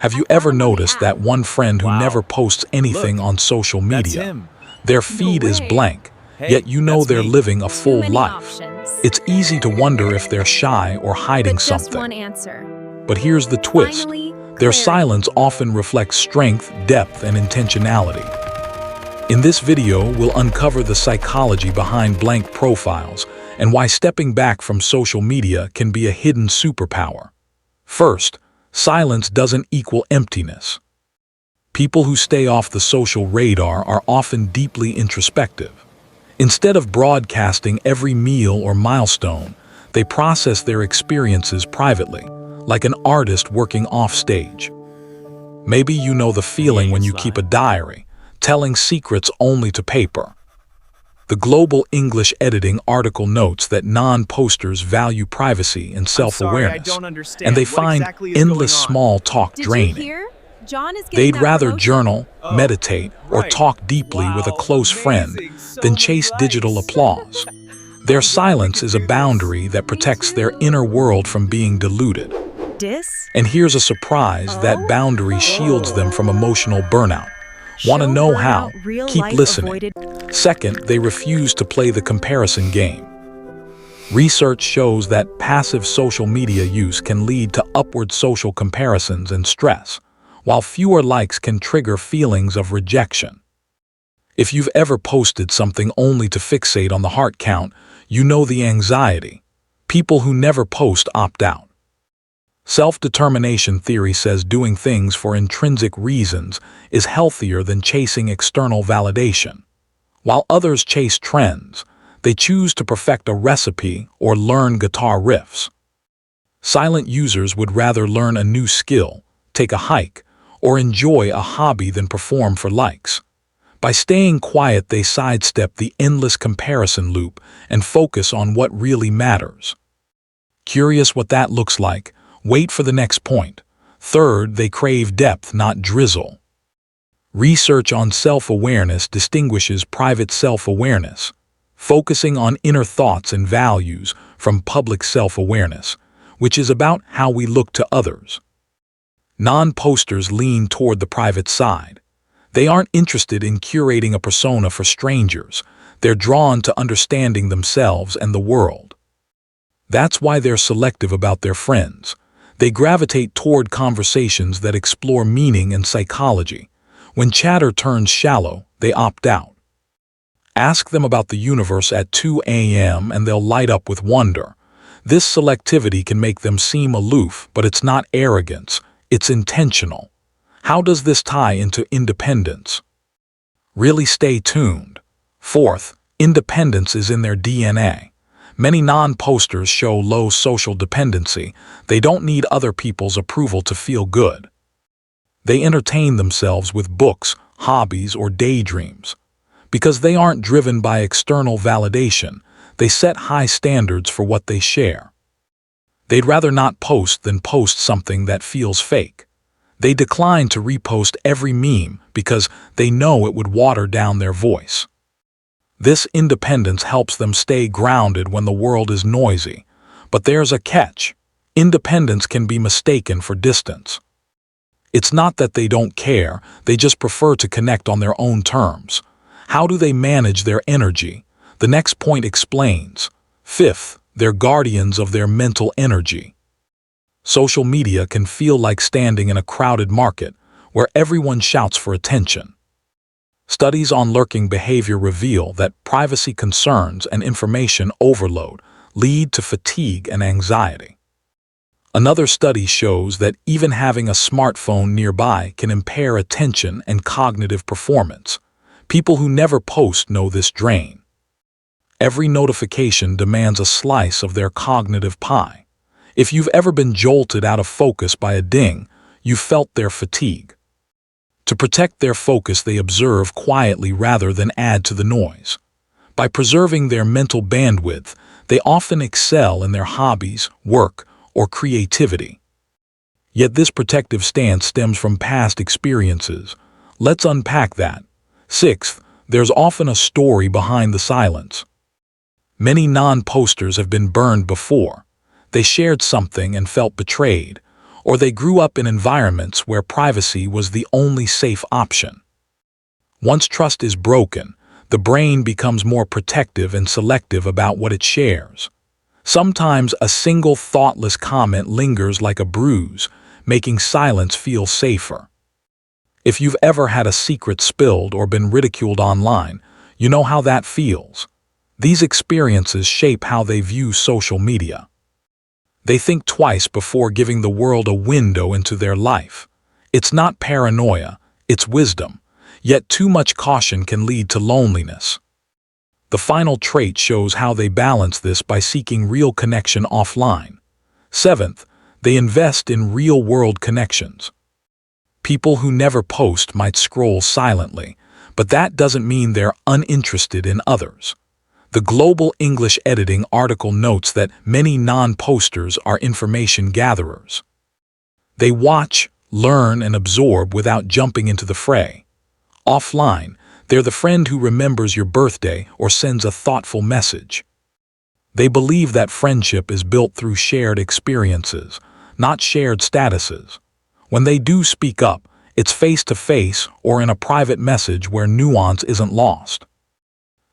Have you ever noticed that one friend who never posts anything on social media? Their feed is blank, yet you know they're living a full life. It's easy to wonder if they're shy or hiding something. But here's the twist. Their silence often reflects strength, depth, and intentionality. In this video, we'll uncover the psychology behind blank profiles and why stepping back from social media can be a hidden superpower. First, silence doesn't equal emptiness. People who stay off the social radar are often deeply introspective. Instead of broadcasting every meal or milestone, they process their experiences privately, like an artist working off stage. Maybe you know the feeling when you keep a diary, telling secrets only to paper. The Global English Editing article notes that non-posters value privacy and self-awareness, and they find endless small talk draining. They'd rather journal, meditate, or talk deeply with a close friend than chase digital applause. Their silence is a boundary that protects their inner world from being diluted. And here's a surprise: that boundary shields them from emotional burnout. Want to know how? Keep listening. Second, they refuse to play the comparison game. Research shows that passive social media use can lead to upward social comparisons and stress, while fewer likes can trigger feelings of rejection. If you've ever posted something only to fixate on the heart count, you know the anxiety. People who never post opt out. Self-determination theory says doing things for intrinsic reasons is healthier than chasing external validation. While others chase trends, they choose to perfect a recipe or learn guitar riffs. Silent users would rather learn a new skill, take a hike, or enjoy a hobby than perform for likes. By staying quiet, they sidestep the endless comparison loop and focus on what really matters. Curious what that looks like? Wait for the next point. Third, they crave depth, not drizzle. Research on self-awareness distinguishes private self-awareness, focusing on inner thoughts and values, from public self-awareness, which is about how we look to others. Non-posters lean toward the private side. They aren't interested in curating a persona for strangers. They're drawn to understanding themselves and the world. That's why they're selective about their friends. They gravitate toward conversations that explore meaning and psychology. When chatter turns shallow, they opt out. Ask them about the universe at 2 a.m. and they'll light up with wonder. This selectivity can make them seem aloof, but it's not arrogance, it's intentional. How does this tie into independence? Really stay tuned. Fourth, independence is in their DNA. Many non-posters show low social dependency. They don't need other people's approval to feel good. They entertain themselves with books, hobbies, or daydreams. Because they aren't driven by external validation, they set high standards for what they share. They'd rather not post than post something that feels fake. They decline to repost every meme because they know it would water down their voice. This independence helps them stay grounded when the world is noisy. But there's a catch. Independence can be mistaken for distance. It's not that they don't care, they just prefer to connect on their own terms. How do they manage their energy? The next point explains. Fifth, they're guardians of their mental energy. Social media can feel like standing in a crowded market where everyone shouts for attention. Studies on lurking behavior reveal that privacy concerns and information overload lead to fatigue and anxiety. Another study shows that even having a smartphone nearby can impair attention and cognitive performance. People who never post know this drain. Every notification demands a slice of their cognitive pie. If you've ever been jolted out of focus by a ding, you felt their fatigue. To protect their focus, they observe quietly rather than add to the noise. By preserving their mental bandwidth, they often excel in their hobbies, work, or creativity. Yet this protective stance stems from past experiences. Let's unpack that. Sixth, there's often a story behind the silence. Many non-posters have been burned before. They shared something and felt betrayed, or they grew up in environments where privacy was the only safe option. Once trust is broken, the brain becomes more protective and selective about what it shares. Sometimes a single thoughtless comment lingers like a bruise, making silence feel safer. If you've ever had a secret spilled or been ridiculed online, you know how that feels. These experiences shape how they view social media. They think twice before giving the world a window into their life. It's not paranoia, it's wisdom. Yet too much caution can lead to loneliness. The final trait shows how they balance this by seeking real connection offline. Seventh, they invest in real-world connections. People who never post might scroll silently, but that doesn't mean they're uninterested in others. The Global English Editing article notes that many non-posters are information gatherers. They watch, learn, and absorb without jumping into the fray. Offline, they're the friend who remembers your birthday or sends a thoughtful message. They believe that friendship is built through shared experiences, not shared statuses. When they do speak up, it's face-to-face or in a private message where nuance isn't lost.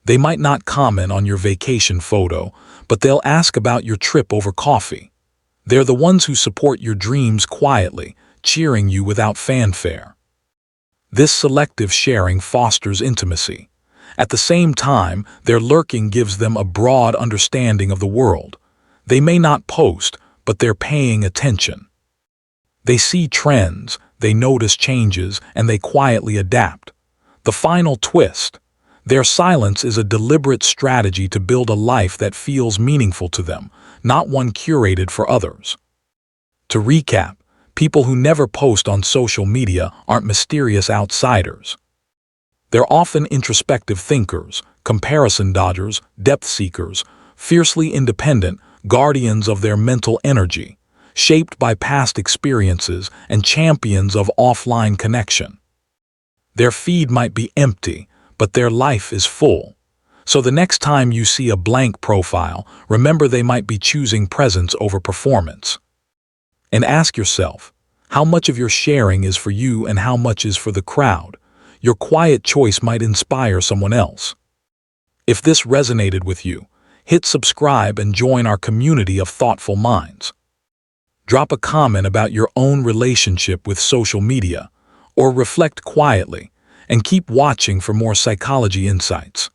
They might not comment on your vacation photo, but they'll ask about your trip over coffee. They're the ones who support your dreams quietly, cheering you without fanfare. This selective sharing fosters intimacy. At the same time, their lurking gives them a broad understanding of the world. They may not post, but they're paying attention. They see trends, they notice changes, and they quietly adapt. The final twist: their silence is a deliberate strategy to build a life that feels meaningful to them, not one curated for others. To recap, people who never post on social media aren't mysterious outsiders. They're often introspective thinkers, comparison dodgers, depth seekers, fiercely independent, guardians of their mental energy, shaped by past experiences and champions of offline connection. Their feed might be empty, but their life is full. So the next time you see a blank profile, remember they might be choosing presence over performance. And ask yourself, how much of your sharing is for you and how much is for the crowd? Your quiet choice might inspire someone else. If this resonated with you, hit subscribe and join our community of thoughtful minds. Drop a comment about your own relationship with social media, or reflect quietly, and keep watching for more psychology insights.